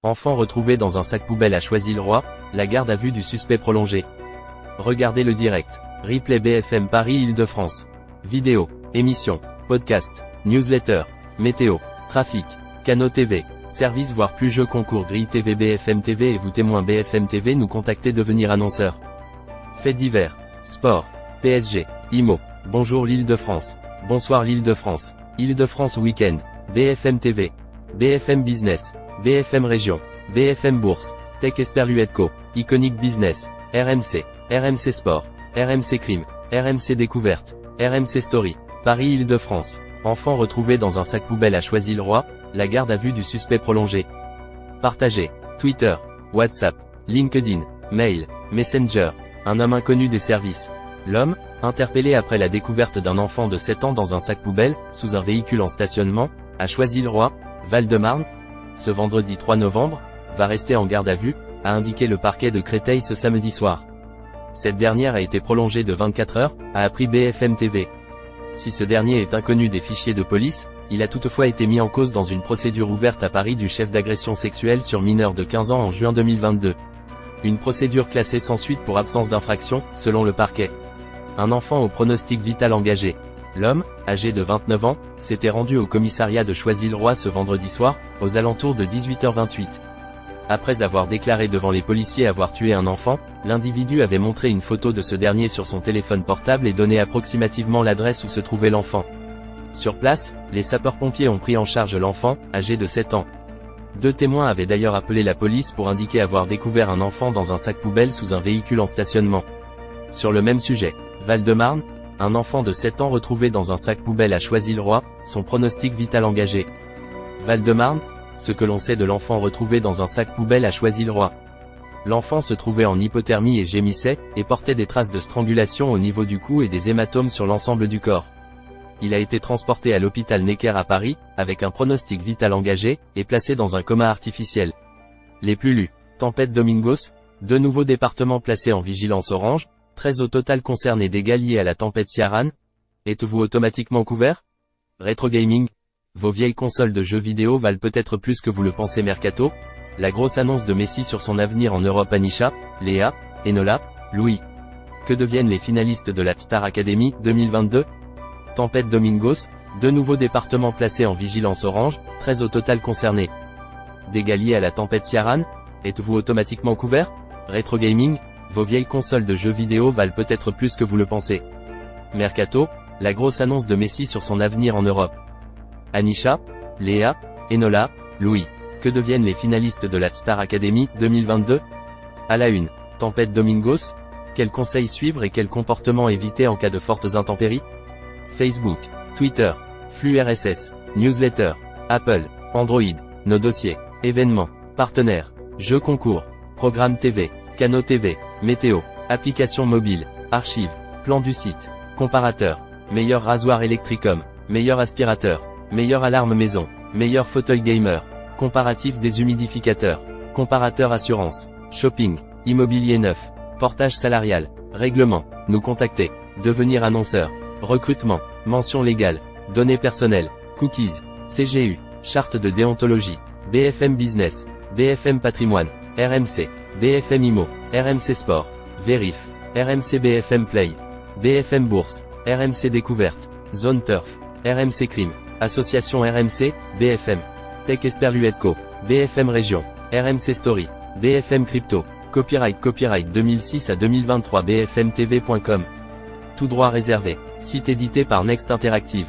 Enfant retrouvé dans un sac poubelle à Choisy-le-Roi, la garde à vue du suspect prolongée. Regardez le direct. Replay BFM Paris Île-de-France. Vidéo, émission, podcast, newsletter, météo, trafic, canaux TV, service voire plus jeux concours grille TV BFM TV et vous témoins BFM TV nous contacter devenir annonceur. Faits divers, sport, PSG, IMO, bonjour l'Île-de-France, bonsoir l'Île-de-France, Île-de-France Week-end, BFM TV, BFM Business, BFM Région, BFM Bourse, Tech Esperluetco, Iconic Business, RMC, RMC Sport, RMC Crime, RMC Découverte, RMC Story, Paris Île-de-France. Enfant retrouvé dans un sac poubelle à Choisy-le-Roi, la garde à vue du suspect prolongée. Partagé, Twitter, WhatsApp, LinkedIn, Mail, Messenger, un homme inconnu des services. L'homme, interpellé après la découverte d'un enfant de 7 ans dans un sac poubelle, sous un véhicule en stationnement, à Choisy-le-Roi, Val-de-Marne, ce vendredi 3 novembre, va rester en garde à vue, a indiqué le parquet de Créteil ce samedi soir. Cette dernière a été prolongée de 24 heures, a appris BFM TV. Si ce dernier est inconnu des fichiers de police, il a toutefois été mis en cause dans une procédure ouverte à Paris du chef d'agression sexuelle sur mineur de 15 ans en juin 2022. Une procédure classée sans suite pour absence d'infraction, selon le parquet. Un enfant au pronostic vital engagé. L'homme, âgé de 29 ans, s'était rendu au commissariat de Choisy-le-Roi ce vendredi soir, aux alentours de 18h28. Après avoir déclaré devant les policiers avoir tué un enfant, l'individu avait montré une photo de ce dernier sur son téléphone portable et donné approximativement l'adresse où se trouvait l'enfant. Sur place, les sapeurs-pompiers ont pris en charge l'enfant, âgé de 7 ans. 2 témoins avaient d'ailleurs appelé la police pour indiquer avoir découvert un enfant dans un sac poubelle sous un véhicule en stationnement. Sur le même sujet, Val-de-Marne, un enfant de 7 ans retrouvé dans un sac poubelle à Choisy-le-Roi, son pronostic vital engagé. Val-de-Marne, ce que l'on sait de l'enfant retrouvé dans un sac poubelle à Choisy-le-Roi. L'enfant se trouvait en hypothermie et gémissait, et portait des traces de strangulation au niveau du cou et des hématomes sur l'ensemble du corps. Il a été transporté à l'hôpital Necker à Paris, avec un pronostic vital engagé, et placé dans un coma artificiel. Les plus lus. Tempête Domingos, 2 nouveaux départements placés en vigilance orange, 13 au total concernés dégâts liés à la tempête Ciarán. Êtes-vous automatiquement couvert? Rétro gaming. Vos vieilles consoles de jeux vidéo valent peut-être plus que vous le pensez. Mercato. La grosse annonce de Messi sur son avenir en Europe. Anisha, Léa, Enola, Louis. Que deviennent les finalistes de la Star Academy 2022? Tempête Domingos, 2 nouveaux départements placés en vigilance orange, 13 au total concernés. Dégâts liés à la tempête Ciarán. Êtes-vous automatiquement couvert? Rétro gaming. Vos vieilles consoles de jeux vidéo valent peut-être plus que vous le pensez. Mercato, la grosse annonce de Messi sur son avenir en Europe. Anisha, Léa, Enola, Louis. Que deviennent les finalistes de la Star Academy 2022? À la une, Tempête Domingos. Quels conseils suivre et quels comportements éviter en cas de fortes intempéries? Facebook, Twitter, flux RSS, newsletter, Apple, Android, nos dossiers, événements, partenaires, jeux concours, programmes TV, canaux TV, météo, applications mobiles, archives, plan du site, comparateur, meilleur rasoir Electricom, meilleur aspirateur, meilleure alarme maison, meilleur fauteuil gamer, comparatif des humidificateurs, comparateur assurance, shopping, immobilier neuf, portage salarial, règlement, nous contacter, devenir annonceur, recrutement, mention légale, données personnelles, cookies, CGU, charte de déontologie, BFM Business, BFM Patrimoine, RMC, BFM IMO, RMC Sport, Vérif, RMC BFM Play, BFM Bourse, RMC Découverte, Zone Turf, RMC Crime, Association RMC, BFM, Tech Esperluetco, BFM Région, RMC Story, BFM Crypto, Copyright 2006 à 2023 bfmtv.com. Tout droit réservé. Site édité par Next Interactive.